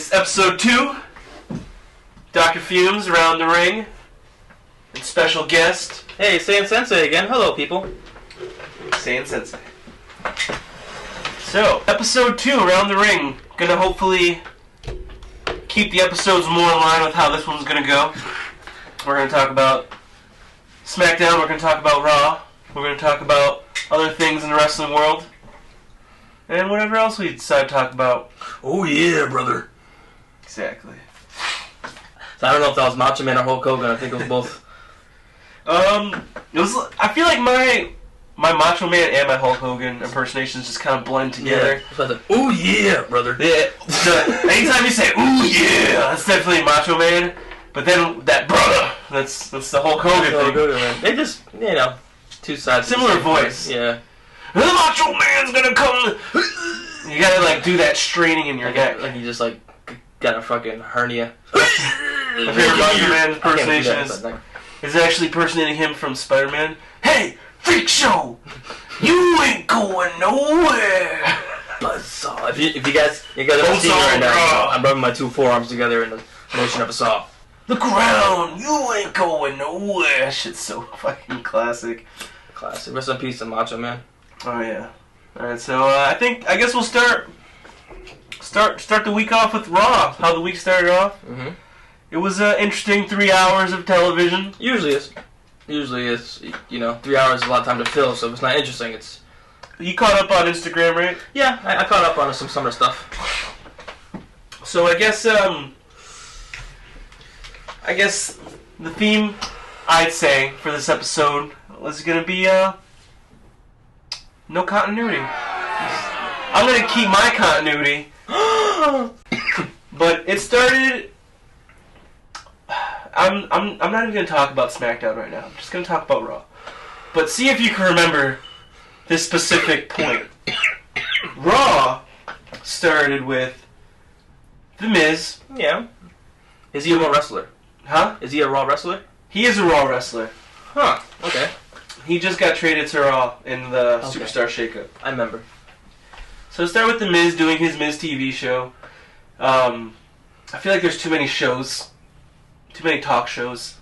It's episode 2. Dr.fumes around the ring. And special guest. Hey, Saiyan Sensei again. Hello, people. Saiyan Sensei. So, episode 2 around the ring. Gonna hopefully keep the episodes more in line with how this one's gonna go. We're gonna talk about SmackDown. We're gonna talk about Raw. We're gonna talk about other things in the wrestling world. And whatever else we decide to talk about. Oh yeah, brother. Exactly. So I don't know if that was Macho Man or Hulk Hogan. I think it was both. It was. I feel like my Macho Man and my Hulk Hogan impersonations just kind of blend together. Yeah. Oh yeah, brother. Yeah. Anytime you say "ooh yeah," that's definitely Macho Man. But then that brother, that's the Hulk Hogan thing. Man. They just, two sides. Similar voice. Yeah. The Macho Man's gonna come. You gotta like do that straining in your neck. Like you just like got a fucking hernia. My favorite Macho Man impersonation is actually impersonating him from Spider-Man. Hey, freak show! You ain't going nowhere! Buzzsaw. If you guys are seeing me right now, I'm rubbing my two forearms together in the motion of a saw. Look around! You ain't going nowhere! That shit's so fucking classic. Classic. Rest in peace to Macho Man. Oh yeah. Alright, so I guess we'll start the week off with Raw. How the week started off. Mm-hmm. It was an interesting 3 hours of television. Usually it's 3 hours is a lot of time to fill, so if it's not interesting, it's... You caught up on Instagram, right? Yeah, I caught up on some summer stuff. So I guess the theme, I'd say, for this episode was gonna be, no continuity. I'm gonna keep my continuity. But it started... I'm not even gonna talk about SmackDown right now. I'm just gonna talk about Raw. But see if you can remember this specific point. Raw started with The Miz. Yeah. Is he a Raw wrestler? Huh? Is he a Raw wrestler? He is a Raw wrestler. Huh. Okay. He just got traded to Raw in the Superstar Shakeup. I remember. So it started with The Miz doing his Miz TV show. I feel like there's too many shows. Too many talk shows.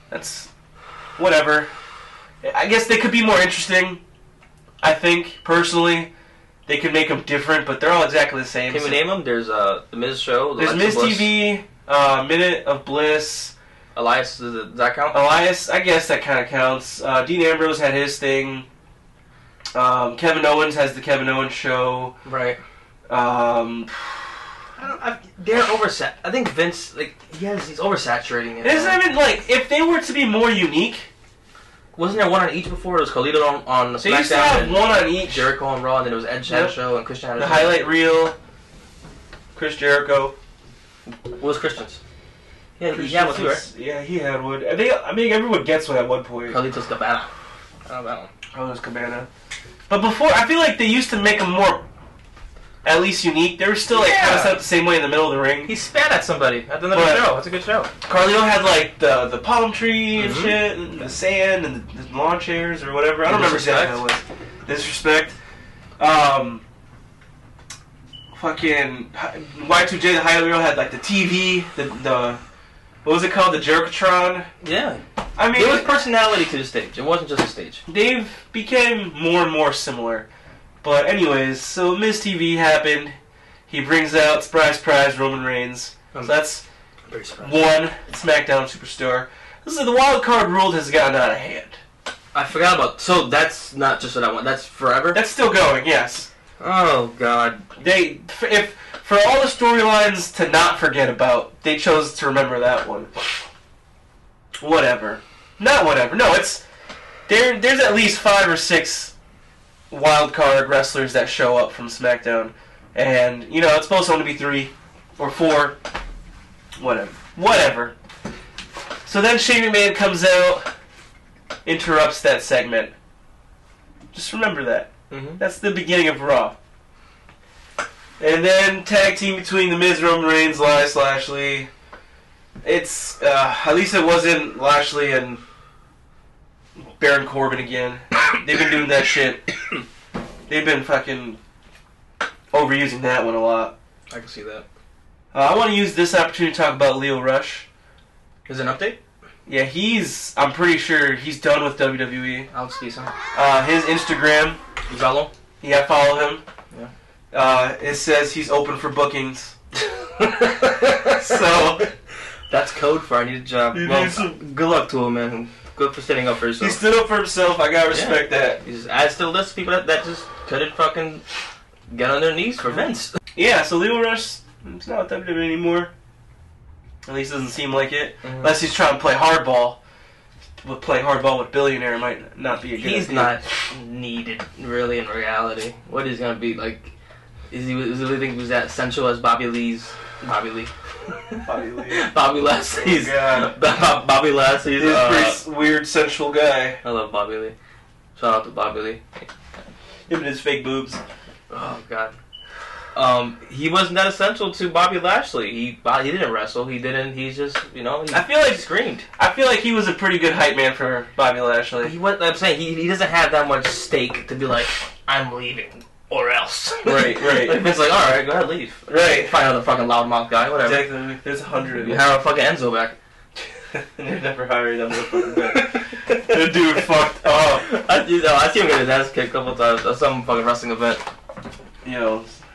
That's... whatever. I guess they could be more interesting. I think, personally. They could make them different, but they're all exactly the same. Can we name them? There's The Miz Show. There's Miz TV, Minute of Bliss. Elias, does that count? Elias, I guess that kind of counts. Dean Ambrose had his thing. Kevin Owens has the Kevin Owens Show. Right. They're oversat. I think Vince, he's oversaturating it. Isn't even if they were to be more unique. Wasn't there one on each before? It was Carlito on SmackDown. They used to have one on each. Jericho on Raw, and then it was Edge had a show, and Christian had a show. The highlight reel. Chris Jericho. What was Christian's? Yeah, he had one too, right? Yeah, he had one. Everyone gets one at one point. Carlito's Cabana. I don't know that one. Carlito's Cabana. But before, I feel like they used to make them more, at least unique. They were still kind of set up the same way in the middle of the ring. He spat at somebody at the end of the show. That's a good show. Carlito had the palm tree and shit, and the sand and the lawn chairs or whatever. I don't remember exactly what it was. Disrespect. Fucking Y2J, the highlight reel had the TV, the what was it called? The Jerkatron? Yeah. I mean, there was personality to the stage. It wasn't just a stage. They've became more and more similar. But anyways, so Miz TV happened. He brings out, surprise, surprise, Roman Reigns. So that's one SmackDown Superstar. This is the wild card rule has gotten out of hand. I forgot about... So that's not just what I want. That's forever? That's still going, yes. Oh, God. For all the storylines to not forget about, they chose to remember that one. Whatever. Not whatever. No, it's... There's at least 5 or 6 wild card wrestlers that show up from SmackDown. And, it's supposed to only be 3 or 4. Whatever. So then Shane McMahon comes out, interrupts that segment. Just remember that. Mm-hmm. That's the beginning of Raw. And then tag team between The Miz, Roman Reigns, Elias Lashley. It's, at least it wasn't Lashley and Baron Corbin again. They've been doing that shit. They've been fucking overusing that one a lot. I can see that. I want to use this opportunity to talk about Lio Rush. Is there an update? Yeah, I'm pretty sure he's done with WWE. I'll see some. His Instagram. You follow? Yeah, I follow him. Yeah. It says he's open for bookings. So that's code for I need a job. Well, good luck to him, man. Good for standing up for himself. He stood up for himself. I gotta respect that. He just adds to the list of people that just couldn't fucking get on their knees for Vince. Yeah, so Lio Rush is not WWE anymore. At least doesn't seem like it. Unless he's trying to play hardball. But playing hardball with billionaire might not be a good idea. He's not needed, really, in reality. What is he gonna be like? Does he really think he was that essential as Bobby Lee's? Bobby Lee. Bobby Lashley's. Oh, God. Bobby Lashley's. He's a pretty weird, sensual guy. I love Bobby Lee. Shout out to Bobby Lee. Him and his fake boobs. Oh, God. He wasn't that essential to Bobby Lashley. He didn't wrestle. He didn't. He's just, I feel like screamed. I feel like he was a pretty good hype man for Bobby Lashley. I'm saying he doesn't have that much stake to be like, I'm leaving or else. Right. Like, it's like, all right, go ahead, leave. Right. Find another fucking loudmouth guy, whatever. Exactly. There's 100 of You them. have a fucking Enzo back. They're never hiring that motherfucker back. The dude fucked up. I see him get his ass kicked a couple times at some fucking wrestling event.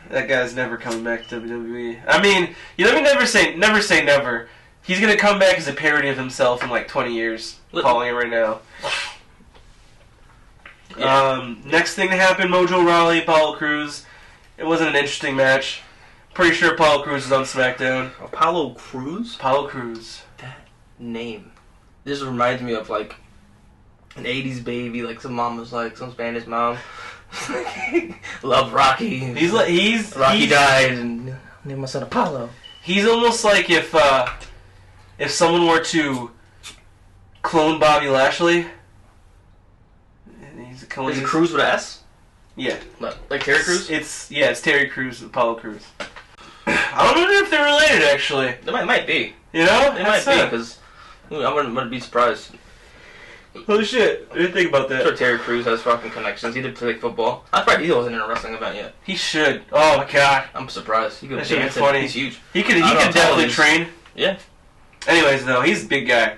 That guy's never coming back to WWE. I mean, let me never say never. He's gonna come back as a parody of himself in like 20 years. Calling it right now. Yeah. Next thing to happen, Mojo Rawley, Apollo Crews. It wasn't an interesting match. Pretty sure Apollo Crews is on SmackDown. Apollo Crews? Apollo Crews. That name. This reminds me of like an 80s baby, like some mom was like, some Spanish mom. Love Rocky. Rocky died and named my son Apollo. He's almost like if someone were to clone Bobby Lashley. Is it Cruz with an S? Yeah. Like Terry Crews? It's Terry Crews, Apollo Crews. I don't know if they're related, actually. They might be. You know? They might be, because I'm gonna be surprised. Holy shit, I didn't think about that. I'm sure Terry Crews has fucking connections. He did play football. I'm surprised he wasn't in a wrestling event yet. He should. Oh my god. I'm surprised. He could that should be funny. He's huge. He could definitely train. Yeah. Anyways, though, he's a big guy.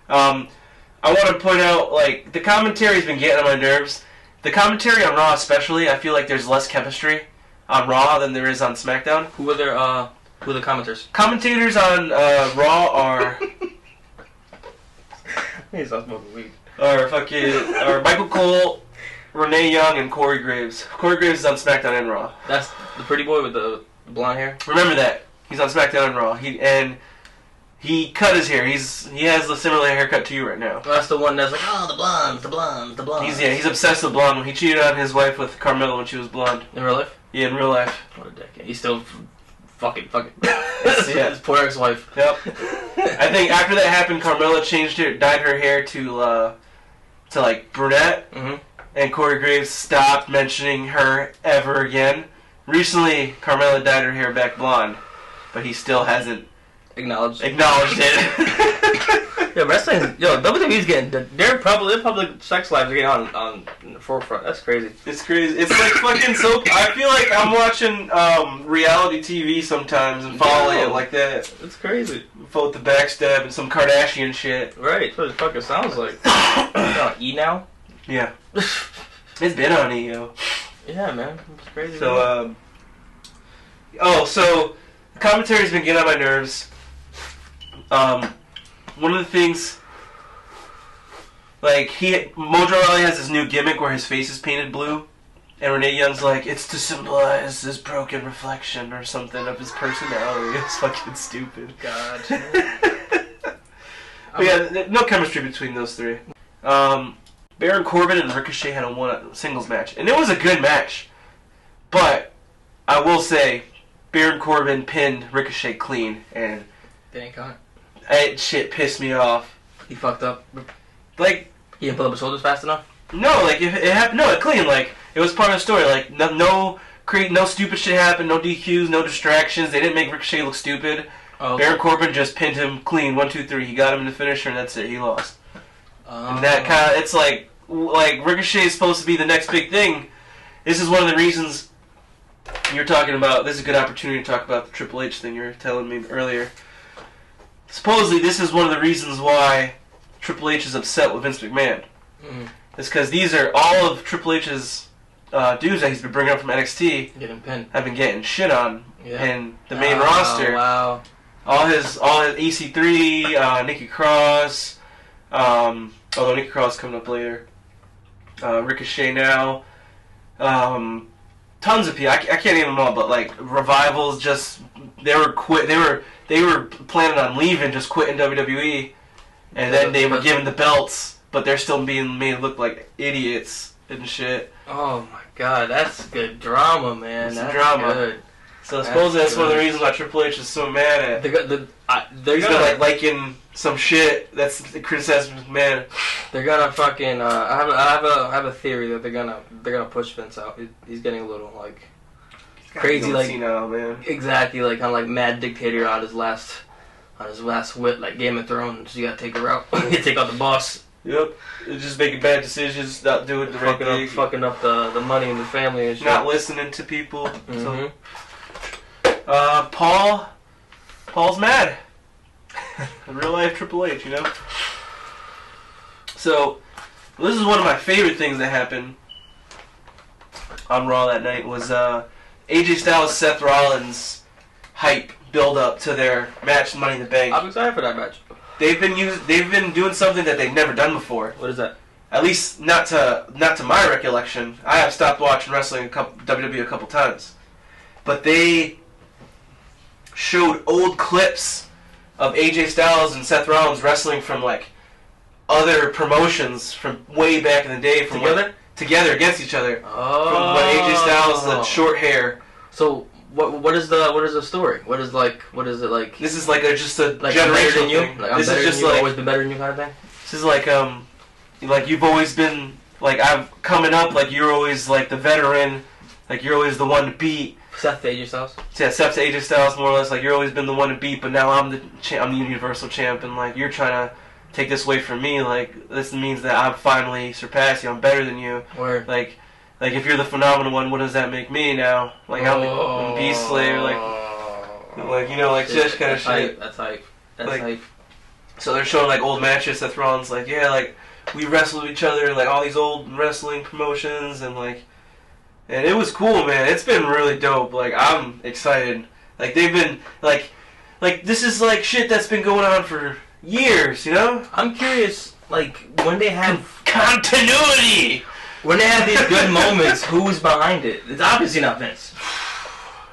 I want to point out, like, the commentary's been getting on my nerves. The commentary on Raw especially, I feel like there's less chemistry on Raw than there is on SmackDown. Who are the commenters? Commentators on Raw are... He's not smoking weed. Are Michael Cole, Renee Young, and Corey Graves. Corey Graves is on SmackDown and Raw. That's the pretty boy with the blonde hair? Remember that. He's on SmackDown and Raw. He cut his hair. He has a similar haircut to you right now. That's the one that's like, the blondes. He's obsessed with blonde. He cheated on his wife with Carmella when she was blonde. In real life? Yeah, in real life. What a decade. He's still fucking. His poor ex-wife. Yep. I think after that happened, Carmella dyed her hair to like brunette, and Corey Graves stopped mentioning her ever again. Recently, Carmella dyed her hair back blonde, but he still hasn't acknowledged it. Yeah, wrestling. WWE's getting their public sex lives are getting on the forefront. That's crazy. It's crazy. It's like fucking soap. I feel like I'm watching reality TV sometimes and following it like that. It's crazy. With the backstab and some Kardashian shit. Right. That's what it fucking sounds like. E now. Yeah. It's been on E, yo. Yeah, man. It's crazy. So so the commentary's been getting on my nerves. One of the things, like, Mojo Rawley has this new gimmick where his face is painted blue, and Renee Young's like, it's to symbolize this broken reflection or something of his personality. It's fucking stupid. God. But yeah, no chemistry between those three. Baron Corbin and Ricochet had a singles match, and it was a good match. But I will say, Baron Corbin pinned Ricochet clean, and they ain't count. That shit pissed me off. He fucked up. Like, he didn't pull up his shoulders fast enough. No, like it happened. No, it clean. Like it was part of the story. Like no stupid shit happened. No DQs. No distractions. They didn't make Ricochet look stupid. Oh, okay. Baron Corbin just pinned him clean. 1, 2, 3. He got him in the finisher, and that's it. He lost. And that kind of, it's like Ricochet is supposed to be the next big thing. This is one of the reasons you're talking about, this is a good opportunity to talk about the Triple H thing you were telling me earlier. Supposedly, this is one of the reasons why Triple H is upset with Vince McMahon. It's because these are all of Triple H's dudes that he's been bringing up from NXT getting pinned. Have been getting shit on in the main roster. Wow. All his EC3, Nikki Cross, although Nikki Cross is coming up later. Ricochet now. Tons of people. I can't name them all, but like Revival's just they were planning on leaving, just quitting WWE, and then they were given the belts, but they're still being made look like idiots and shit. Oh my god, that's good drama, man. That's drama. Good. So supposedly that's one of the reasons why Triple H is so mad at. He's been like liking some shit that's criticizing McMahon. They're gonna fucking. I have a theory that they're gonna push Vince out. He's getting a little like crazy, like senile, man. Exactly, like kind of like mad dictator on his last wit, like Game of Thrones. You gotta take her out. You gotta take out the boss. Yep. Just making bad decisions, not doing the right thing, fucking up the money in the family and shit. Not listening to people. Mm-hmm. So, Paul's mad. Real life Triple H, you know? So, this is one of my favorite things that happened on Raw that night was AJ Styles, Seth Rollins hype build up to their match Money in the Bank. I'm excited for that match. They've been doing something that they've never done before. What is that? At least not to my recollection. I have stopped watching wrestling WWE a couple times. But they showed old clips of AJ Styles and Seth Rollins wrestling from like other promotions from way back in the day. From together against each other. Oh. From when AJ Styles had short hair. So what is the story? What is it like? This is like just a like generational thing. Like, this is just like always been better than you kind of thing. This is like you've always been like I'm coming up. Like you're always like the veteran. Like you're always the one to beat. Seth to AJ Styles? Yeah, Seth to AJ Styles, more or less. Like, you've always been the one to beat, but now I'm the Universal Champ, and, like, you're trying to take this away from me. Like, this means that I've finally surpassed you. I'm better than you. Word. Like if you're the phenomenal one, what does that make me now? Like, I'm Beast Slayer, like, you know, like, such kind of shit. That's hype. So they're showing, like, old matches. Seth Rollins, like, yeah, like, we wrestled with each other, like, all these old wrestling promotions, and, like, and it was cool, man. It's been really dope. Like, I'm excited. Like, they've been, like, this is, like, shit that's been going on for years, you know? I'm curious, like, when they have... Continuity! When they have these good moments, who's behind it? It's obviously not Vince.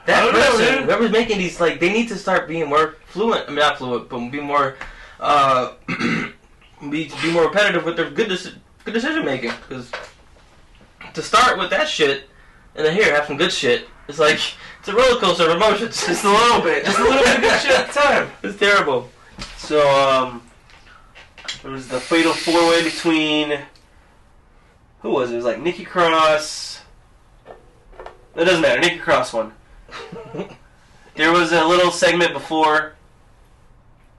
That person, whoever's making these, like, they need to start being more fluent. I mean, not fluent, but be more, be more repetitive with their good decision making. Because to start with that shit... And then here, have some good shit. It's like, it's a roller coaster of emotions. Just a little bit. Just a little bit of good shit at the time. It's terrible. So, there was the fatal four-way between... Who was it? It was like Nikki Cross... It doesn't matter. Nikki Cross won. There was a little segment before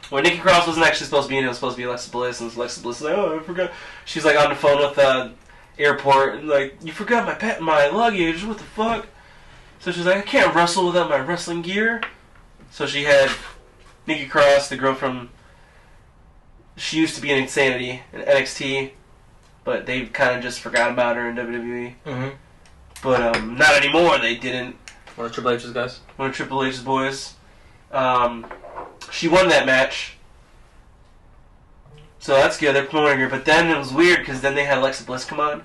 where Nikki Cross wasn't actually supposed to be in it. It was supposed to be Alexa Bliss. And Alexa Bliss was like, oh, I forgot. She's like on the phone with... airport, and like, you forgot my luggage, what the fuck? So she's like, I can't wrestle without my wrestling gear. So she had Nikki Cross, the girl from, she used to be in Insanity in NXT, but they kind of just forgot about her in WWE. Mm-hmm. But not anymore, they didn't. One of Triple H's guys? One of Triple H's boys. She won that match. So that's good, they're promoting her. But then it was weird, because then they had Alexa Bliss come on.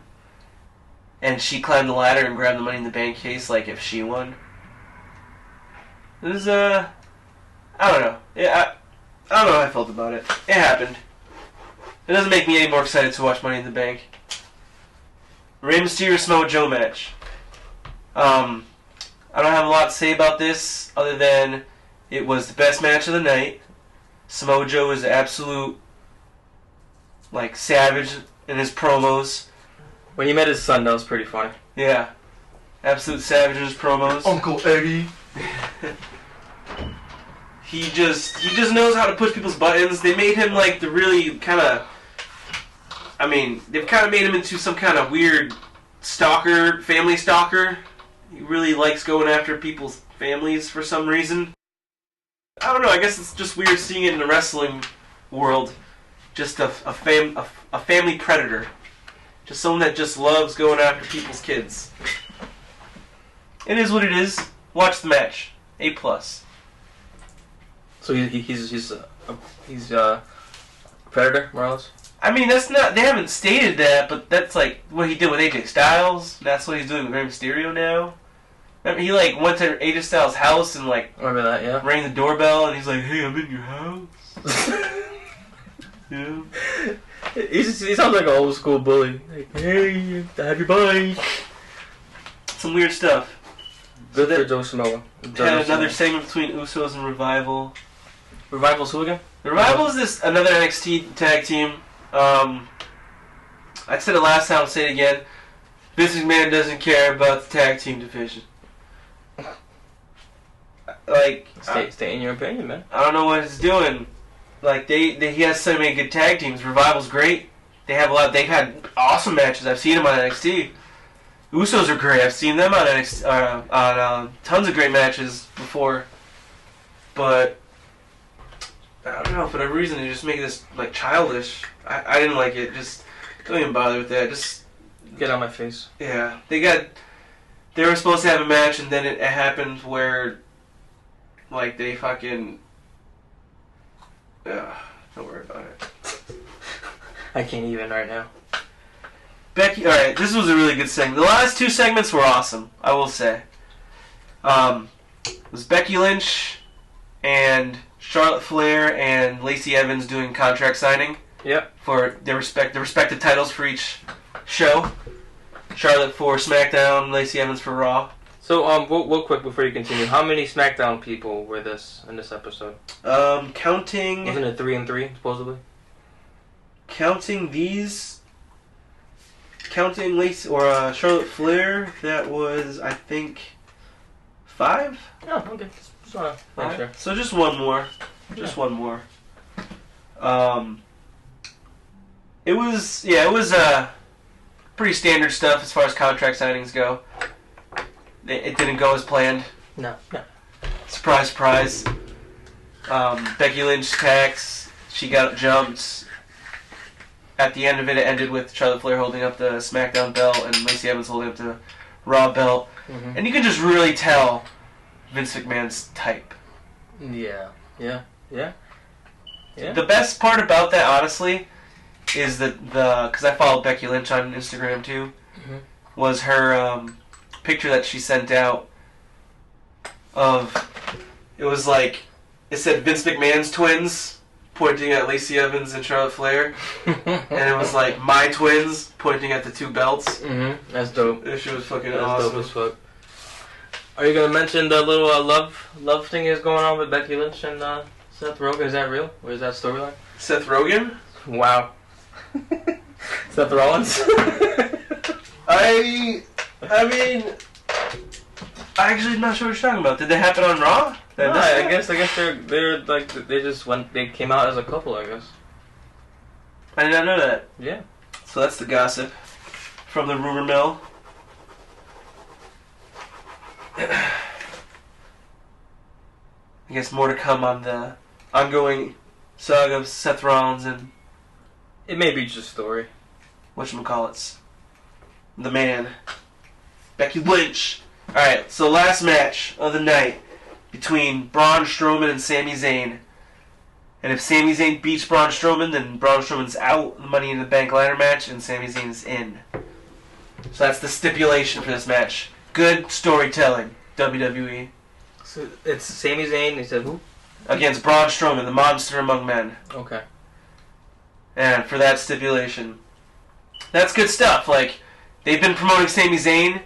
And she climbed the ladder and grabbed the Money in the Bank case, like, if she won. It was, I don't know. Yeah, I don't know how I felt about it. It happened. It doesn't make me any more excited to watch Money in the Bank. Rey Mysterio Samoa Joe match. I don't have a lot to say about this, other than it was the best match of the night. Samoa Joe is absolute... like, savage in his promos. When he met his son, that was pretty funny. Yeah. Absolute savage in his promos. Uncle Eddie. He just knows how to push people's buttons. They made him, like, the really kind of... I mean, they've kind of made him into some kind of weird stalker, family stalker. He really likes going after people's families for some reason. I don't know, I guess it's just weird seeing it in the wrestling world. Just a family predator. Just someone that just loves going after people's kids. It is what it is. Watch the match. A+. So he's a predator, more or less? I mean, that's not... They haven't stated that, but that's like what he did with AJ Styles. That's what he's doing with Rey Mysterio now. Remember, he like went to AJ Styles' house and like... Remember that, yeah? Rang the doorbell and he's like, "Hey, I'm in your house." Yeah. He sounds like an old school bully. Like, "Hey, have your bite." Some weird stuff. Good for Joe Samoa. Had another segment between Usos and Revival. Revival's who again? The Revival is another NXT tag team. I said it last time, I'll say it again. Vince McMahon doesn't care about the tag team division. Like, stay in your opinion, man. I don't know what he's doing. Like, he has so many good tag teams. Revival's great. They've had awesome matches. I've seen them on NXT. Usos are great. I've seen them on NXT, on tons of great matches before. But I don't know, for whatever reason, they just make this like childish. I didn't like it. Just don't even bother with that. Just get out of my face. Yeah, they were supposed to have a match, and then it happened where like they fucking. Don't worry about it. I can't even right now. Becky, alright, this was a really good segment. The last two segments were awesome, I will say. It was Becky Lynch and Charlotte Flair and Lacey Evans doing contract signing. Yep. For their respective titles for each show. Charlotte for SmackDown, Lacey Evans for Raw. So, real quick before you continue, how many SmackDown people were in this episode? Counting... Wasn't it 3 and 3, supposedly? Counting Lacey or Charlotte Flair, that was, I think, 5? Oh, okay. Just wanna make sure. So just one more. Just one more. It was pretty standard stuff as far as contract signings go. It didn't go as planned. No. Surprise, surprise. Becky Lynch tax, she got jumped. At the end of it, it ended with Charlotte Flair holding up the SmackDown belt and Lacey Evans holding up the Raw belt. Mm-hmm. And you can just really tell Vince McMahon's type. Yeah. The best part about that, honestly, is because I followed Becky Lynch on Instagram too, mm-hmm. was her picture that she sent out of, it was like, it said Vince McMahon's twins, pointing at Lacey Evans and Charlotte Flair, and it was like my twins pointing at the two belts. Mm-hmm. That's dope. This shit was fucking That's awesome. Dope as fuck. Are you gonna mention the little love thing is going on with Becky Lynch and Seth Rogen? Is that real, or is that storyline? Seth Rogen? Wow. Seth Rollins? I mean, I actually am not sure what you're talking about. Did that happen on Raw? No, I guess they're like they came out as a couple, I guess. I did not know that. Yeah. So that's the gossip from the rumor mill. I guess more to come on the ongoing saga of Seth Rollins and it may be just a story. Whatchamacallits. The man. Becky Lynch. Alright, so last match of the night between Braun Strowman and Sami Zayn. And if Sami Zayn beats Braun Strowman, then Braun Strowman's out in the Money in the Bank ladder match and Sami Zayn's in. So that's the stipulation for this match. Good storytelling, WWE. So it's Sami Zayn, they said who? Against Braun Strowman, the monster among men. Okay. And for that stipulation. That's good stuff. Like, they've been promoting Sami Zayn,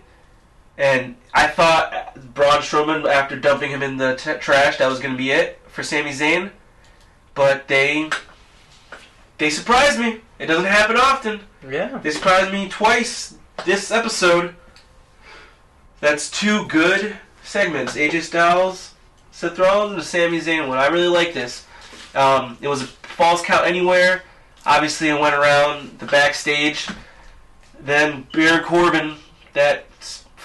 and I thought Braun Strowman, after dumping him in the trash, that was going to be it for Sami Zayn. But they surprised me. It doesn't happen often. Yeah. They surprised me twice this episode. That's two good segments. AJ Styles, Seth Rollins, and the Sami Zayn one. I really like this. It was a false count anywhere. Obviously, it went around the backstage. Then Baron Corbin, that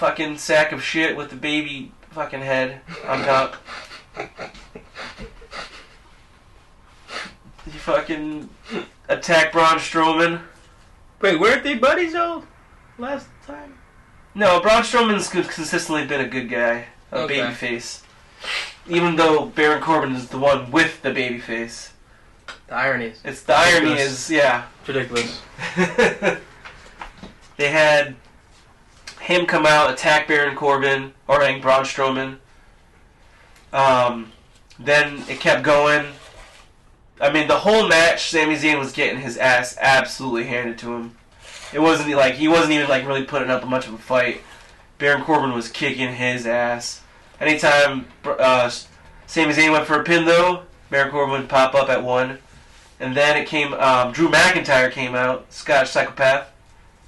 fucking sack of shit with the baby fucking head on top. He fucking attacked Braun Strowman. Wait, weren't they buddies though? Last time? No, Braun Strowman's consistently been a good guy. A babyface. Even though Baron Corbin is the one with the babyface. The irony is... The irony is, yeah. Ridiculous. They had him come out, attack Baron Corbin, or Braun Strowman. Then it kept going. I mean, the whole match, Sami Zayn was getting his ass absolutely handed to him. It wasn't like he wasn't even like really putting up much of a fight. Baron Corbin was kicking his ass. Anytime Sami Zayn went for a pin, though, Baron Corbin would pop up at one. And then it came. Drew McIntyre came out, Scottish Psychopath.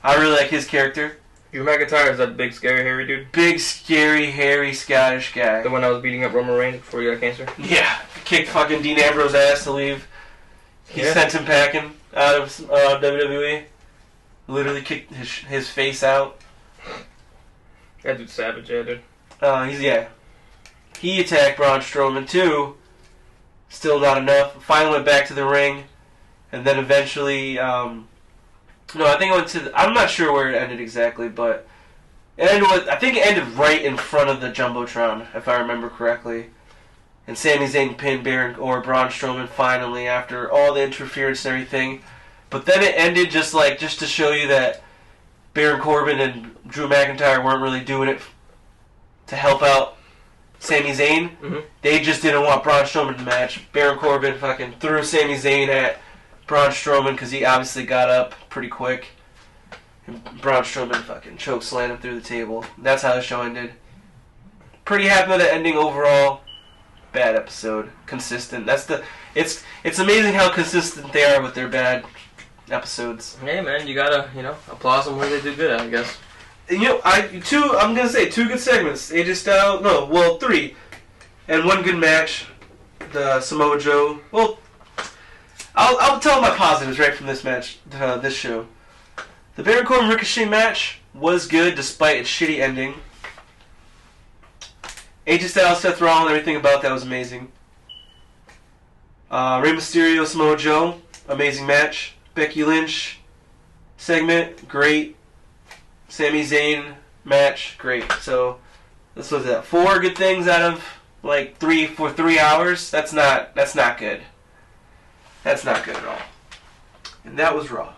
I really like his character. Drew McIntyre is that big, scary, hairy dude? Big, scary, hairy Scottish guy. The one that was beating up Roman Reigns before he got cancer? Yeah. Kicked fucking Dean Ambrose's ass to leave. He sent him packing out of WWE. Literally kicked his face out. That dude's savage, yeah, dude. He attacked Braun Strowman too. Still not enough. Finally went back to the ring. And then eventually... No, I think it went to... I'm not sure where it ended exactly, but... I think it ended right in front of the Jumbotron, if I remember correctly. And Sami Zayn pinned Braun Strowman finally after all the interference and everything. But then it ended just to show you that Baron Corbin and Drew McIntyre weren't really doing it to help out Sami Zayn. Mm-hmm. They just didn't want Braun Strowman to match. Baron Corbin fucking threw Sami Zayn at Braun Strowman because he obviously got up pretty quick. And Braun Strowman fucking chokeslammed him through the table. That's how the show ended. Pretty happy with the ending overall. Bad episode. Consistent. It's amazing how consistent they are with their bad episodes. Hey man, you gotta, applaud them when they do good, I guess. I'm gonna say 2 good segments. AJ Styles, 3. And 1 good match. The Samoa Joe. Well, I'll tell my positives right from this match, this show. The Baron Corbin Ricochet match was good despite its shitty ending. AJ Styles, Seth Rollins, everything about that was amazing. Rey Mysterio, Samoa Joe, amazing match. Becky Lynch segment, great. Sami Zayn match, great. So this was 4 good things out of like 3 hours. That's not good. That's not good at all. And that was Raw.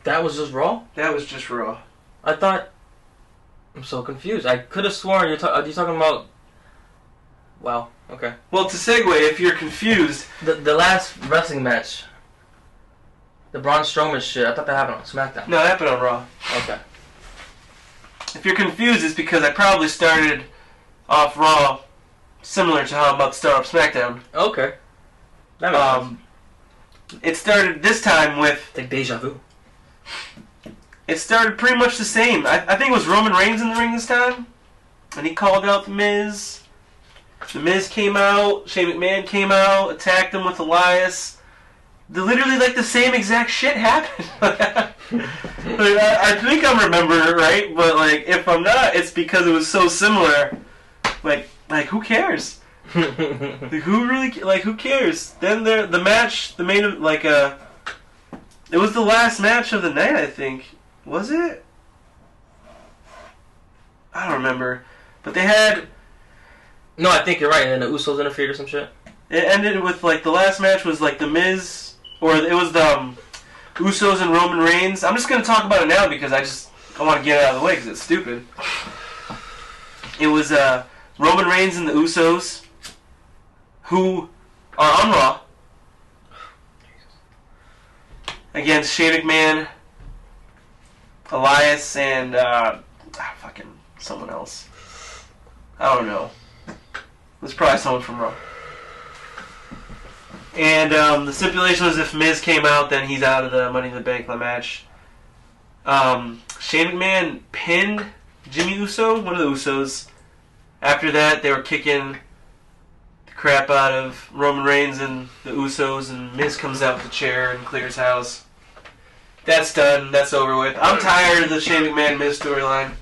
That was just Raw? That was just Raw. I thought... I'm so confused. I could have sworn are you talking about... Wow, okay. Well, to segue, if you're confused... The last wrestling match, the Braun Strowman shit, I thought that happened on SmackDown. No, it happened on Raw. Okay. If you're confused, it's because I probably started off Raw similar to how I'm about to start off SmackDown. Okay. That makes sense. It started this time with... It's like deja vu. It started pretty much the same. I think it was Roman Reigns in the ring this time. And he called out The Miz. The Miz came out. Shane McMahon came out. Attacked him with Elias. Literally, the same exact shit happened. I think I'm remembering it right. But, if I'm not, it's because it was so similar. Who cares? Who cares? Then the match, the main, it was the last match of the night, I think. Was it? I don't remember. But they had... No, I think you're right. And then the Usos interfered or some shit. It ended with, the last match was, The Miz... Or it was the Usos and Roman Reigns. I'm just going to talk about it now because I want to get it out of the way because it's stupid. It was Roman Reigns and the Usos, who are on Raw, against Shane McMahon, Elias, and fucking someone else. I don't know. It was probably someone from Raw. And the stipulation was if Miz came out, then he's out of the Money in the Bank match. Shane McMahon pinned Jimmy Uso, one of the Usos. After that, they were kicking the crap out of Roman Reigns and the Usos, and Miz comes out with the chair and clears house. That's done. That's over with. I'm tired of the Shane McMahon Miz storyline.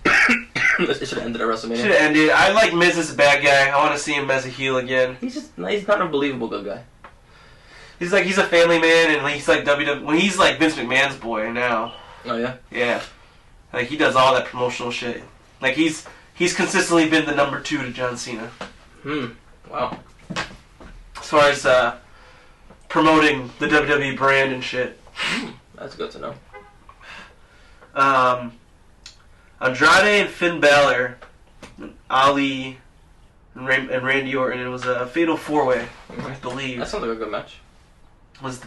It should have ended at WrestleMania. Should have ended. I like Miz as a bad guy. I want to see him as a heel again. He's not a believable good guy. He's a family man, and he's like WWE. When he's like Vince McMahon's boy now. Oh yeah. Yeah. Like he does all that promotional shit. Like he's consistently been the number 2 to John Cena. Wow. As far as promoting the WWE brand and shit. That's good to know. Andrade and Finn Balor, Ali, and Randy Orton. It was a fatal 4-way, I believe. That sounds like a good match. It was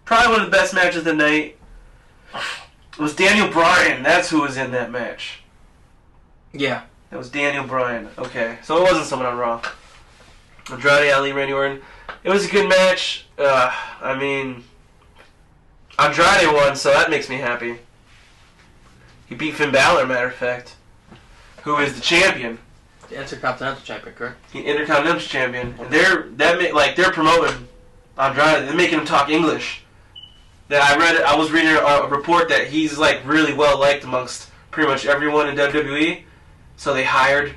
probably one of the best matches of the night. It was Daniel Bryan. That's who was in that match. Yeah. That was Daniel Bryan. Okay, so it wasn't someone on Raw. Andrade, Ali, Randy Orton. It was a good match. I mean, Andrade won, so that makes me happy. He beat Finn Balor, matter of fact, who is the champion. The Intercontinental Champion, correct? The Intercontinental Champion. And they're promoting Andrade. They're making him talk English. I was reading a report that he's like really well liked amongst pretty much everyone in WWE. So they hired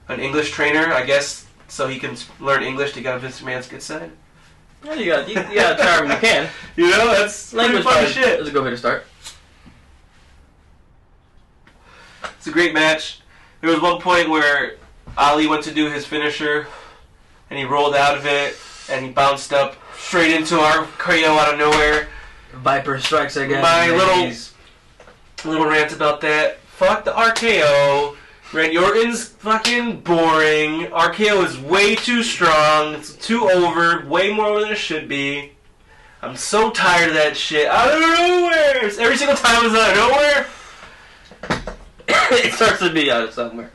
an English trainer, I guess, so he can learn English to get on Vince McMahon's good side. Yeah, you got to try when you can. You know, that's language funny shit. That's a good way to start. It's a great match. There was one point where Ali went to do his finisher, and he rolled out of it, and he bounced up straight into our KO out of nowhere. Viper strikes again. My little rant about that. Fuck the RKO. Randy Orton's fucking boring. RKO is way too strong. It's too over. Way more than it should be. I'm so tired of that shit. Out of nowhere. Every single time it's out of nowhere. It starts to be out of somewhere.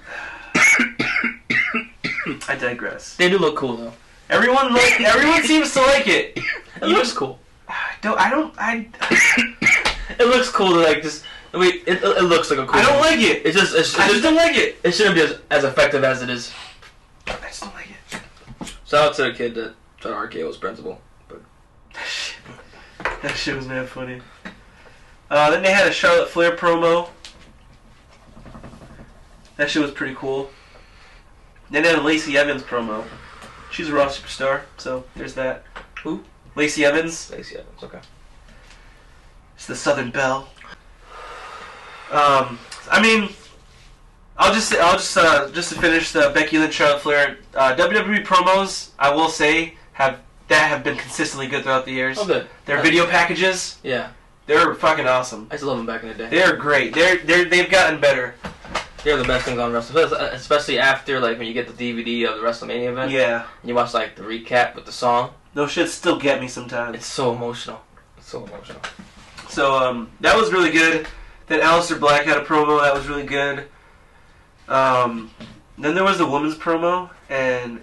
I digress. They do look cool though. Everyone seems to like it. It looks cool. It looks cool to like just. I mean, it looks like a cool. I don't like it. I just don't like it. It shouldn't be as effective as it is. I just don't like it. Shout out to the kid that tried to RKO his principal. But that shit was mad funny. Then they had a Charlotte Flair promo. That shit was pretty cool. Then they had a Lacey Evans promo. She's a Raw superstar, so there's that. Who? Lacey Evans. Lacey Evans, okay. It's the Southern Belle. I mean, I'll just to finish the Becky Lynch Charlotte Flair WWE promos. I will say have been consistently good throughout the years. Oh, good. Their video packages. Yeah. They're fucking awesome. I used to love them back in the day. They're great. They've gotten better. They're the best things on wrestling, especially after like when you get the DVD of the WrestleMania event. Yeah. And you watch like the recap with the song. Those shits still get me sometimes. It's so emotional. So that was really good. Then Aleister Black had a promo that was really good. Then there was the women's promo, and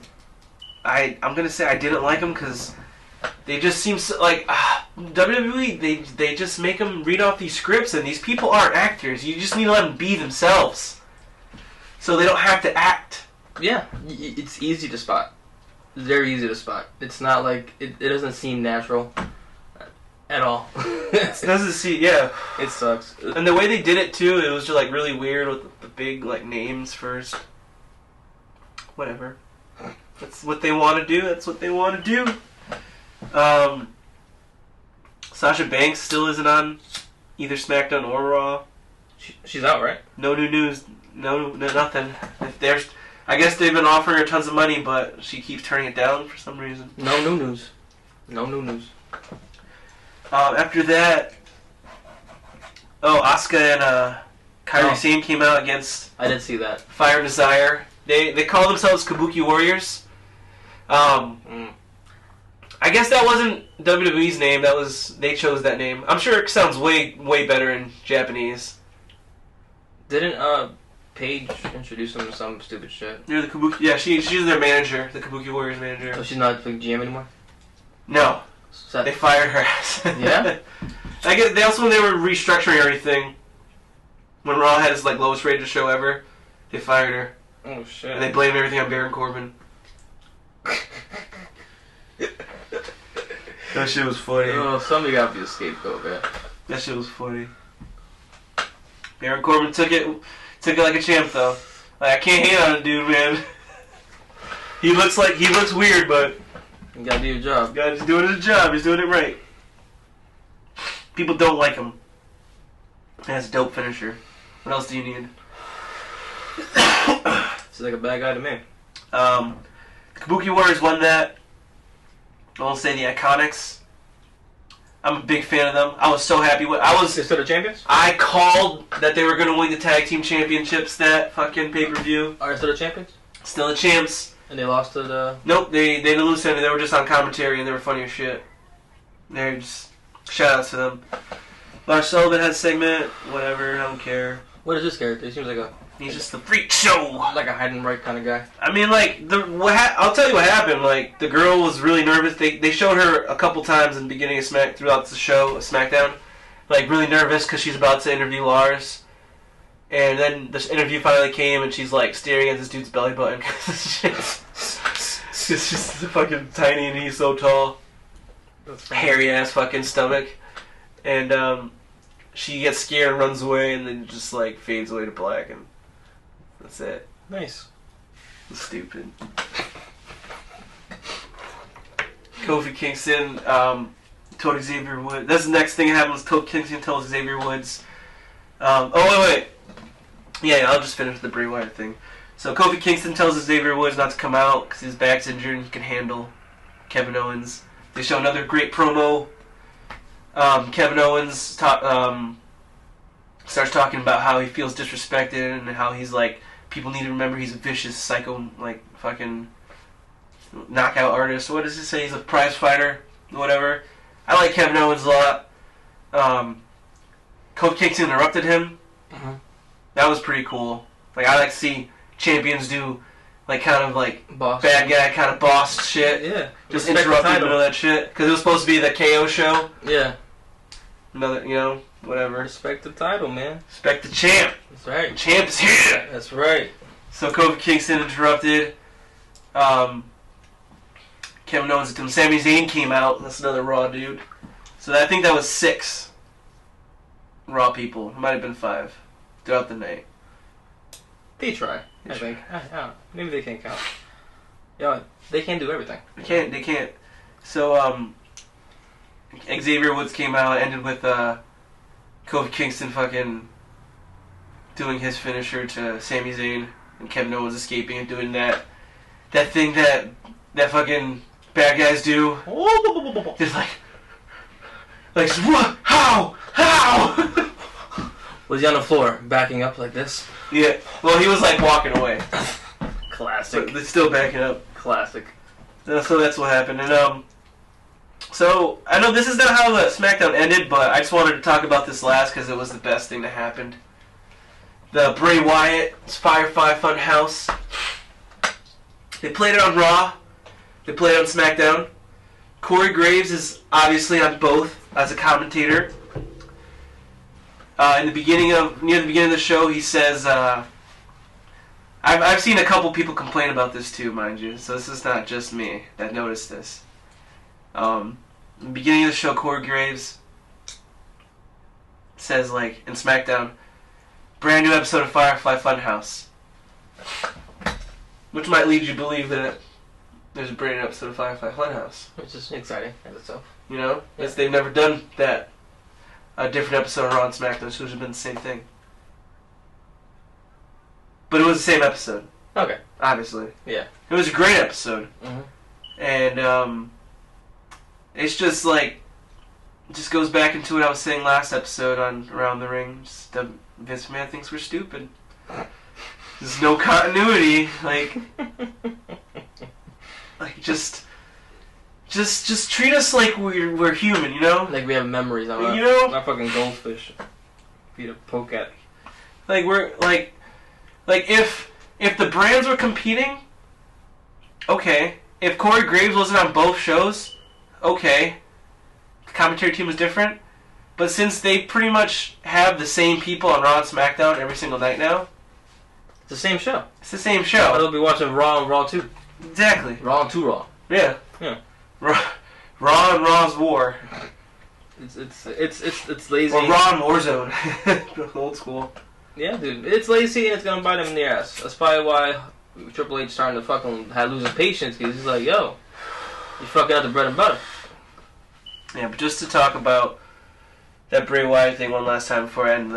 I'm gonna say I didn't like them because they just seem so, like WWE. They just make them read off these scripts, and these people aren't actors. You just need to let them be themselves, so they don't have to act. Yeah, it's easy to spot. It's very easy to spot. It's not like it doesn't seem natural. At all. It doesn't see, yeah. It sucks. And the way they did it too, it was just like really weird with the big like names first. Whatever. That's what they want to do. That's what they want to do. Sasha Banks still isn't on either SmackDown or Raw. She's out, right? No new news. No nothing. I guess they've been offering her tons of money, but she keeps turning it down for some reason. No new news. No new news. After that, Asuka and Kairi Sane came out against. I did see that. Fire and Desire. They call themselves Kabuki Warriors. I guess that wasn't WWE's name. They chose that name. I'm sure it sounds way better in Japanese. Didn't Paige introduce them to some stupid shit? They're the Kabuki. Yeah, she's their manager, the Kabuki Warriors manager. So she's not the GM anymore? No. They fired her ass. Yeah? I guess they were restructuring everything. When Raw had its like lowest rated show ever, they fired her. Oh shit. And they blamed everything on Baron Corbin. That shit was funny. Oh, somebody got to be a scapegoat, man. That shit was funny. Baron Corbin took it like a champ, though. Like, I can't hate on the dude, man. He looks weird, but you gotta do your job. He's doing his job. He's doing it right. People don't like him. That's a dope finisher. What else do you need? It's like a bad guy to me. Kabuki Warriors won that. I won't say the Iconics. I'm a big fan of them. I was so happy with. They're still the champions? I called that they were going to win the tag team championships. That fucking pay-per-view. Are they still the champions? Still the champs. And they lost to the. Nope, they didn't lose any. They were just on commentary and they were funny as shit. They're just shout outs to them. Lars Sullivan had a segment. Whatever, I don't care. What is this character? He seems like he's just the freak show. Like a hide and right kind of guy. I mean, like I'll tell you what happened. Like the girl was really nervous. They showed her a couple times in the beginning of throughout the show, SmackDown, like really nervous because she's about to interview Lars. And then this interview finally came, and she's like staring at this dude's belly button because it's just fucking tiny, and he's so tall, hairy ass fucking stomach, and she gets scared and runs away, and then just like fades away to black, and that's it. Nice. Stupid. Kofi Kingston told Xavier Woods. That's the next thing that happens. Kingston tells Xavier Woods. Wait. Yeah, I'll just finish the Bray Wyatt thing. So Kofi Kingston tells Xavier Woods not to come out because his back's injured and he can handle Kevin Owens. They show another great promo. Kevin Owens starts talking about how he feels disrespected and how he's like, people need to remember he's a vicious psycho, like fucking knockout artist. What does he say? He's a prize fighter, whatever. I like Kevin Owens a lot. Kofi Kingston interrupted him. Uh-huh. That was pretty cool. Like, I like to see champions do, like, kind of, like, boss. Bad guy kind of boss shit. Yeah. Just interrupt in the middle of that shit. Because it was supposed to be the KO show. Yeah. Another, whatever. Respect the title, man. Respect the champ. That's right. The champ is here. That's right. So Kofi Kingston interrupted. Kevin Owens and Sami Zayn came out. That's another Raw dude. So I think that was 6 Raw people. It might have been 5 throughout the night. They try, I think. Maybe they can't count. Yeah, they can't do everything. They can't. So, Xavier Woods came out, ended with Kofi Kingston fucking doing his finisher to Sami Zayn, and Kevin Owens escaping and doing that thing that fucking bad guys do. Just like what? How? Was he on the floor, backing up like this? Yeah. Well, he was like walking away. Classic. But still backing up. Classic. So that's what happened. And so I know this is not how the SmackDown ended, but I just wanted to talk about this last because it was the best thing that happened. The Bray Wyatt's Firefly Funhouse. They played it on Raw. They played it on SmackDown. Corey Graves is obviously on both as a commentator. Near the beginning of the show, he says, I've seen a couple people complain about this too, mind you, so this is not just me that noticed this. In the beginning of the show, Corey Graves says, like, in SmackDown, brand new episode of Firefly Funhouse. Which might lead you to believe that there's a brand new episode of Firefly Funhouse. Which is exciting in itself. Yeah. They've never done that. A different episode of Raw and SmackDown, so it would have been the same thing. But it was the same episode. Okay. Obviously. Yeah. It was a great episode. Mm-hmm. And, it's just like, it just goes back into what I was saying last episode on Around the Ring. Just, Vince McMahon thinks we're stupid. There's no continuity. Like just treat us like we're human, Like we have memories. I'm not fucking goldfish. Feed a poke at. Like we're like if the brands were competing, okay. If Corey Graves wasn't on both shows, okay. The commentary team was different. But since they pretty much have the same people on Raw and SmackDown every single night now, it's the same show. It's the same show. I'll be watching Raw and Raw 2. Exactly. Raw and 2 Raw. Yeah. Yeah. Raw and Raw's War. It's lazy. Or Raw and Warzone, old school. Yeah, dude, it's lazy and it's gonna bite him in the ass. That's probably why Triple H starting to fucking lose his patience, because he's like, yo, you're fucking up the bread and butter. Yeah, but just to talk about that Bray Wyatt thing one last time before I end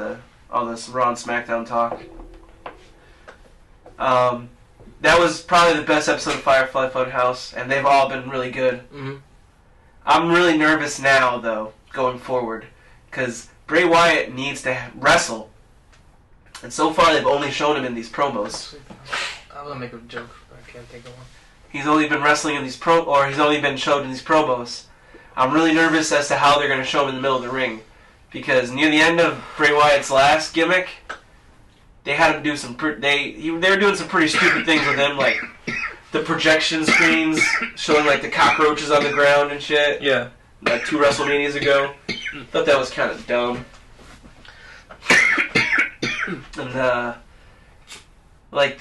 all this Raw and Smackdown talk. That was probably the best episode of Firefly Funhouse, and they've all been really good. Mm-hmm. I'm really nervous now, though, going forward, because Bray Wyatt needs to wrestle, and so far they've only shown him in these promos. I was gonna make a joke, but I can't think of one. He's only been wrestling in these he's only been showed in these promos. I'm really nervous as to how they're going to show him in the middle of the ring, because near the end of Bray Wyatt's last gimmick, they had him do some they were doing some pretty stupid things with him, like the projection screens showing like the cockroaches on the ground and shit. Yeah. Like 2 WrestleManias ago. Thought that was kind of dumb. And like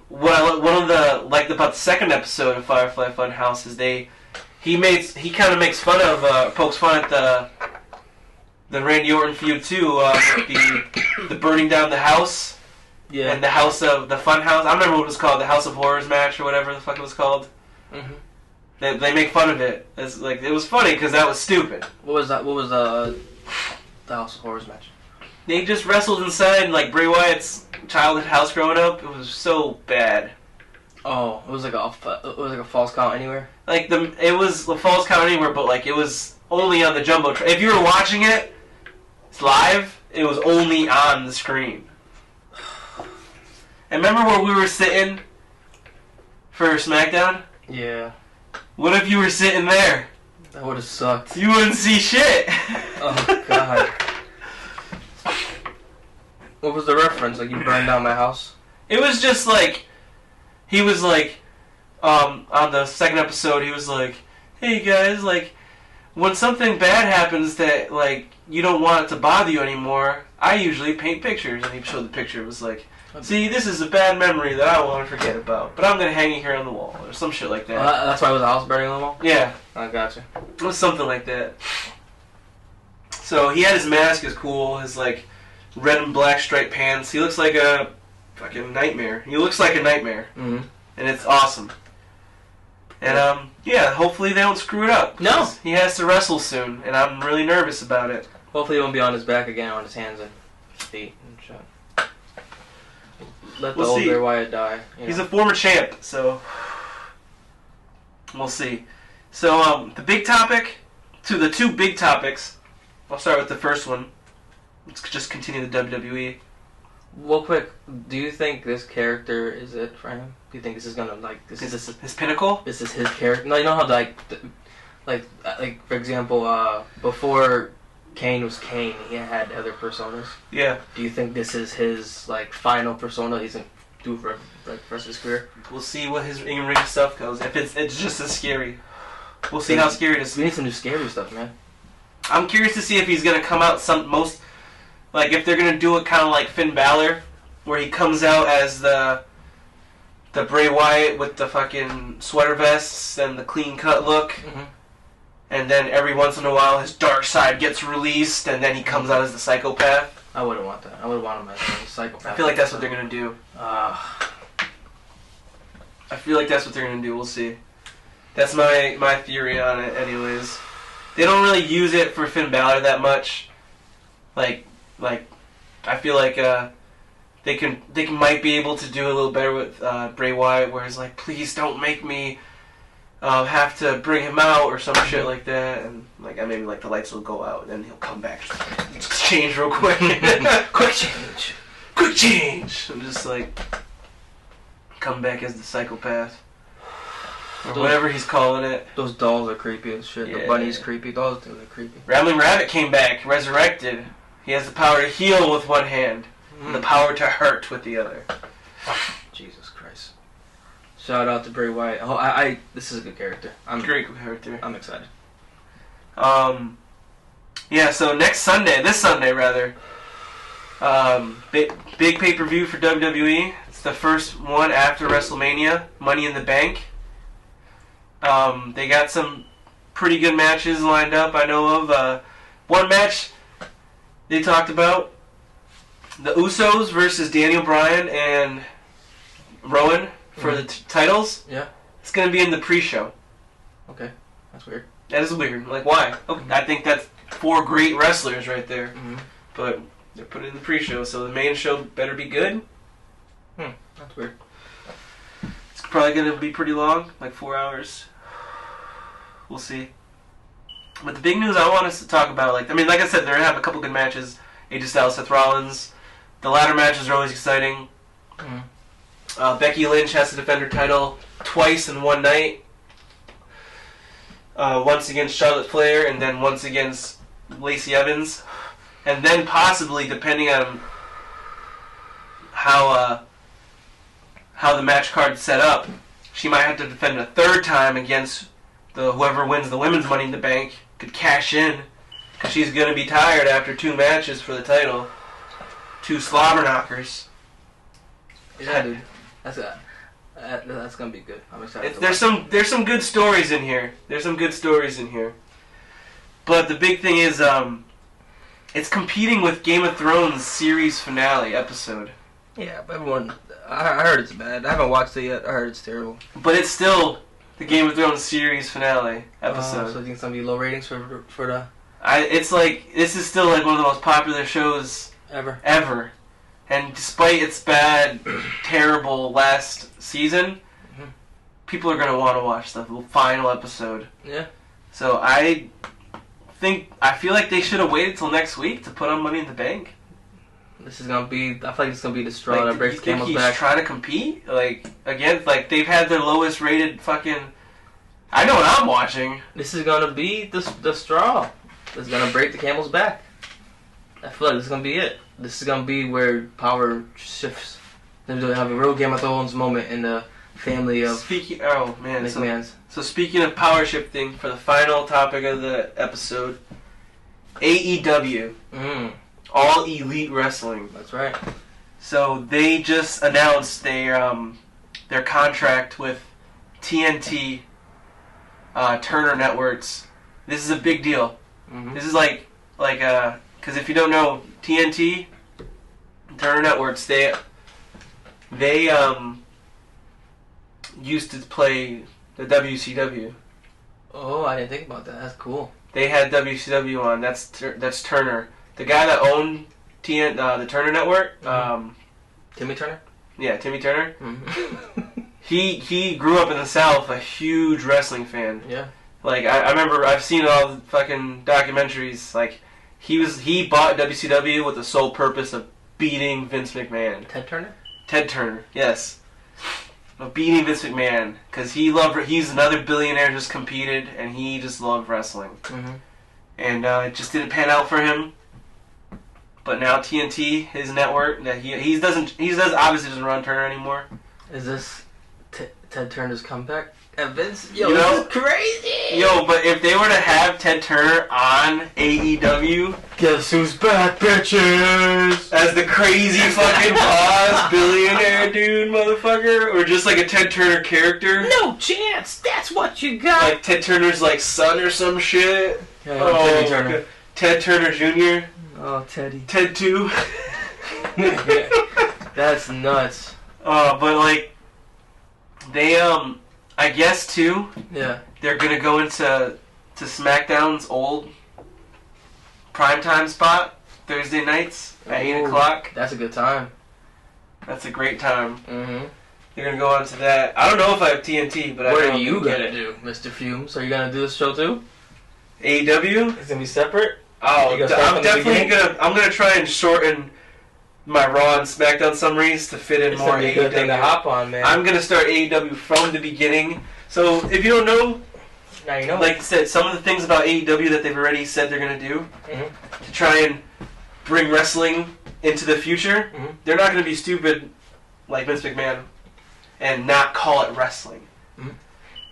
one of the about the second episode of Firefly Funhouse is he kind of makes fun of pokes fun at the Randy Orton feud too, the burning down the house. Yeah. And the house of the Fun House. I remember what it was called, the House of Horrors match or whatever the fuck it was called. Mm-hmm. They make fun of it. It's like, it was funny because that was stupid. What was that? What was the House of Horrors match? They just wrestled inside like Bray Wyatt's childhood house growing up. It was so bad. Oh, it was like a false count anywhere. Like it was the false count anywhere, but like it was only on the jumbotron. If you were watching it live, it was only on the screen. And remember where we were sitting for SmackDown? Yeah. What if you were sitting there? That would have sucked. You wouldn't see shit. Oh god. What was the reference? Like, you burned down my house? It was just like, he was like, on the second episode, he was like, hey guys, like, when something bad happens that, like, you don't want it to bother you anymore, I usually paint pictures. And he showed the picture. It was like, see, this is a bad memory that I want to forget about, but I'm going to hang it here on the wall, or some shit like that. That's why it was a house burning on the wall? Yeah. I gotcha. It was something like that. So he had his mask, is cool, his, like, red and black striped pants. He looks like a fucking nightmare. He looks like a nightmare. Mm-hmm. And it's awesome. And, yeah, hopefully they don't screw it up. No! He has to wrestle soon, and I'm really nervous about it. Hopefully he won't be on his back again, on his hands and feet and shit. Let the old Bray Wyatt die. He's a former champ, so we'll see. So the two big topics. I'll start with the first one. Let's just continue the WWE. Well, quick, do you think this character is it for him? Do you think this is gonna his pinnacle? This is his character. No, you know how like for example, before Kane was Kane, he had other personas. Yeah. Do you think this is his like final persona he's gonna do for the rest of his career? We'll see what his in-ring stuff goes. If it's just as scary, we'll see how scary it is. We need some new scary stuff, man. I'm curious to see if he's gonna come out if they're gonna do it kind of like Finn Balor, where he comes out as the Bray Wyatt with the fucking sweater vests and the clean cut look. Mm-hmm. And then every once in a while, his dark side gets released, and then he comes out as the psychopath. I wouldn't want that. I would want him as a psychopath. I feel like that's what they're gonna do. I feel like that's what they're gonna do. We'll see. That's my theory on it, anyways. They don't really use it for Finn Balor that much. Like I feel like they might be able to do a little better with Bray Wyatt, where it's like, please don't make me have to bring him out or some shit like that, and like maybe like the lights will go out and then he'll come back, just change real quick, quick change, and just like come back as the psychopath or whatever he's calling it. Those dolls are creepy as shit. Yeah. The bunny's creepy. Those things are creepy. Rambling Rabbit came back, resurrected. He has the power to heal with one hand, and the power to hurt with the other. Jesus Christ. Shout out to Bray Wyatt. Oh, this is a good character. Great character. I'm excited. Yeah, so this Sunday rather, big pay-per-view for WWE. It's the first one after WrestleMania, Money in the Bank. They got some pretty good matches lined up, I know of. One match they talked about, the Usos versus Daniel Bryan and Rowan for the titles. Yeah. It's going to be in the pre-show. Okay. That's weird. That is weird. Like, why? Okay. I think that's 4 great wrestlers right there. Mm-hmm. But they're putting it in the pre-show, so the main show better be good. That's weird. It's probably going to be pretty long, like 4 hours. We'll see. But the big news I want us to talk about, like I said, they're going to have a couple good matches. AJ Styles, Seth Rollins. The ladder matches are always exciting. Mm-hmm. Becky Lynch has to defend her title twice in one night. Once against Charlotte Flair, and then once against Lacey Evans. And then possibly, depending on how the match card's set up, she might have to defend a third time against whoever wins the women's Money in the Bank. Could cash in, because she's going to be tired after 2 matches for the title. 2 slobber knockers. Yeah, dude. That's going to be good. I'm excited. There's some good stories in here. But the big thing is, it's competing with Game of Thrones series finale episode. Yeah, but everyone... I heard it's bad. I haven't watched it yet. I heard it's terrible. But it's still the Game of Thrones series finale episode. So you think it's going to be low ratings for the... It's like, this is still like one of the most popular shows ever. And despite its bad, terrible last season, people are going to want to watch the final episode. Yeah. So I feel like they should have waited till next week to put on Money in the Bank. This is going to be... I feel like it's going to be the straw that breaks the camel's back. You think he's trying to compete? Like, again, like, they've had their lowest rated fucking... I know what I'm watching. This is going to be the straw that's going to break the camel's back. I feel like this is going to be it. This is going to be where power shifts. They're going to have a real Game of Thrones moment in the family of McMahon's. So speaking of power shifting, for the final topic of the episode, AEW. All Elite Wrestling. That's right. So they just announced their contract with TNT Turner Networks. This is a big deal. Mm-hmm. This is like because if you don't know, TNT Turner Networks, they used to play the WCW. Oh, I didn't think about that. That's cool. They had WCW on. That's Turner. The guy that owned the Turner Network, Timmy Turner? Yeah, Timmy Turner. Mm-hmm. He grew up in the South, a huge wrestling fan. Yeah. Like I remember, I've seen all the fucking documentaries. Like he bought WCW with the sole purpose of beating Vince McMahon. Ted Turner? Ted Turner, yes. Of beating Vince McMahon, because he's another billionaire just competed, and he just loved wrestling. Mm-hmm. And it just didn't pan out for him. But now TNT, his network, that he obviously doesn't run Turner anymore. Is this Ted Turner's comeback? Vince, this is crazy. Yo, but if they were to have Ted Turner on AEW, guess who's back, bitches? As the crazy fucking boss billionaire dude, motherfucker, or just like a Ted Turner character? No chance. That's what you got. Like Ted Turner's like son or some shit. Yeah, Teddy Turner. Ted Turner Jr. Oh, Teddy. Ted 2. That's nuts. But like, they I guess too. Yeah. They're gonna go into SmackDown's old primetime spot Thursday nights at 8 o'clock. That's a good time. That's a great time. Mm-hmm. They're gonna go on to that. I don't know if I have TNT, but what are you gonna do, Mr. Fumes? Are you gonna do this show too? AEW? It's gonna be separate. Oh, I'm gonna try and shorten my Raw and Smackdown summaries to fit in more AEW. Good thing to hop on, man. I'm gonna start AEW from the beginning. So if you don't know, now you know. Like I said, some of the things about AEW that they've already said they're gonna do to try and bring wrestling into the future. Mm-hmm. They're not gonna be stupid like Vince McMahon and not call it wrestling. Mm-hmm.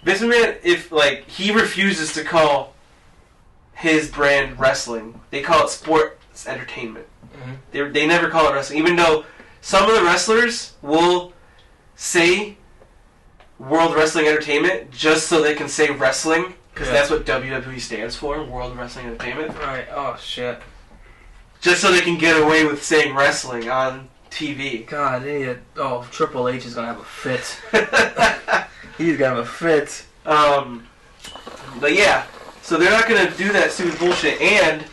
Vince McMahon, if he refuses to call his brand wrestling, they call it sports entertainment. Mm-hmm. They never call it wrestling, even though some of the wrestlers will say World Wrestling Entertainment just so they can say wrestling, Because that's what WWE stands for, World Wrestling Entertainment. Right. Oh, shit. Just so they can get away with saying wrestling on TV. God, Triple H is going to have a fit. He's going to have a fit. But yeah, so they're not going to do that stupid bullshit, and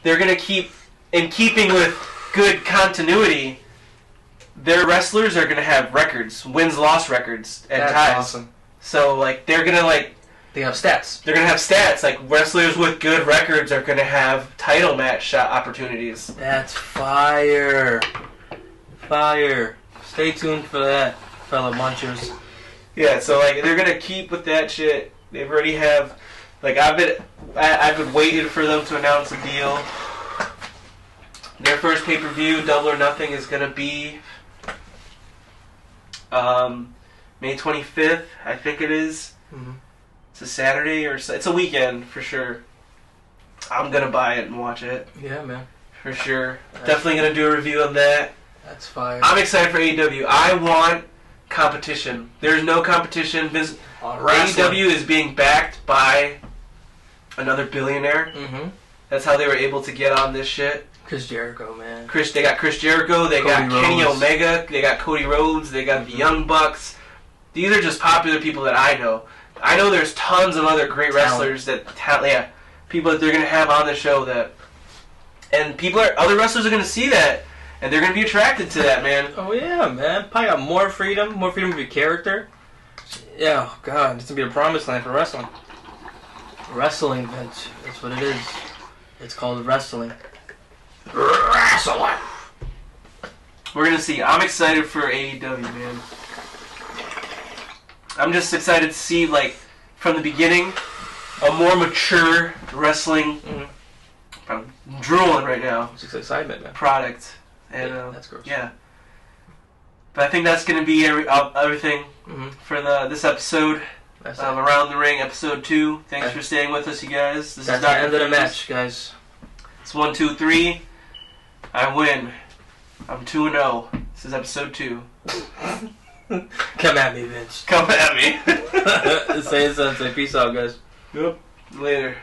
they're going to keep, in keeping with good continuity, their wrestlers are going to have records, wins-loss records, and ties. That's awesome. So, like, they're going to, like... They have stats. They're going to have stats. Like, wrestlers with good records are going to have title match shot opportunities. That's fire. Fire. Stay tuned for that, fellow munchers. Yeah, so, like, they're going to keep with that shit. They've already have... Like, I've been waiting for them to announce a deal. Their first pay-per-view, Double or Nothing, is going to be... May 25th, I think it is. Mm-hmm. It's a Saturday or it's a weekend for sure. I'm gonna buy it and watch it. Yeah, man. For sure. Definitely gonna do a review of that. That's fire. I'm excited for AEW. I want competition. There's no competition. AEW is being backed by another billionaire. Mm-hmm. That's how they were able to get on this shit. Chris Jericho, man. They got Chris Jericho. They got Kenny Omega. They got Cody Rhodes. They got the Young Bucks. These are just popular people that I know. I know there's tons of other great wrestlers people that they're going to have on the show and other wrestlers are going to see that, and they're going to be attracted to that, man. Oh yeah, man. Probably got more freedom of your character. Yeah, oh God, it's going to be a promised land for wrestling. Wrestling, Vince. That's what it is. It's called wrestling. Wrestling. We're going to see. I'm excited for AEW, man. I'm just excited to see, like, from the beginning, a more mature wrestling. Mm-hmm. I'm drooling right now. It's just excitement, man. Product. And, that's gross. Yeah. But I think that's going to be everything for this episode. Around the Ring, episode 2. Thanks for staying with us, you guys. This is the end of the match, guys. It's 1, 2, 3. I win. I'm 2-0. This is episode 2. Come at me, Vince. Come at me. Say it, Sensei. Peace out, guys. Yep. Later.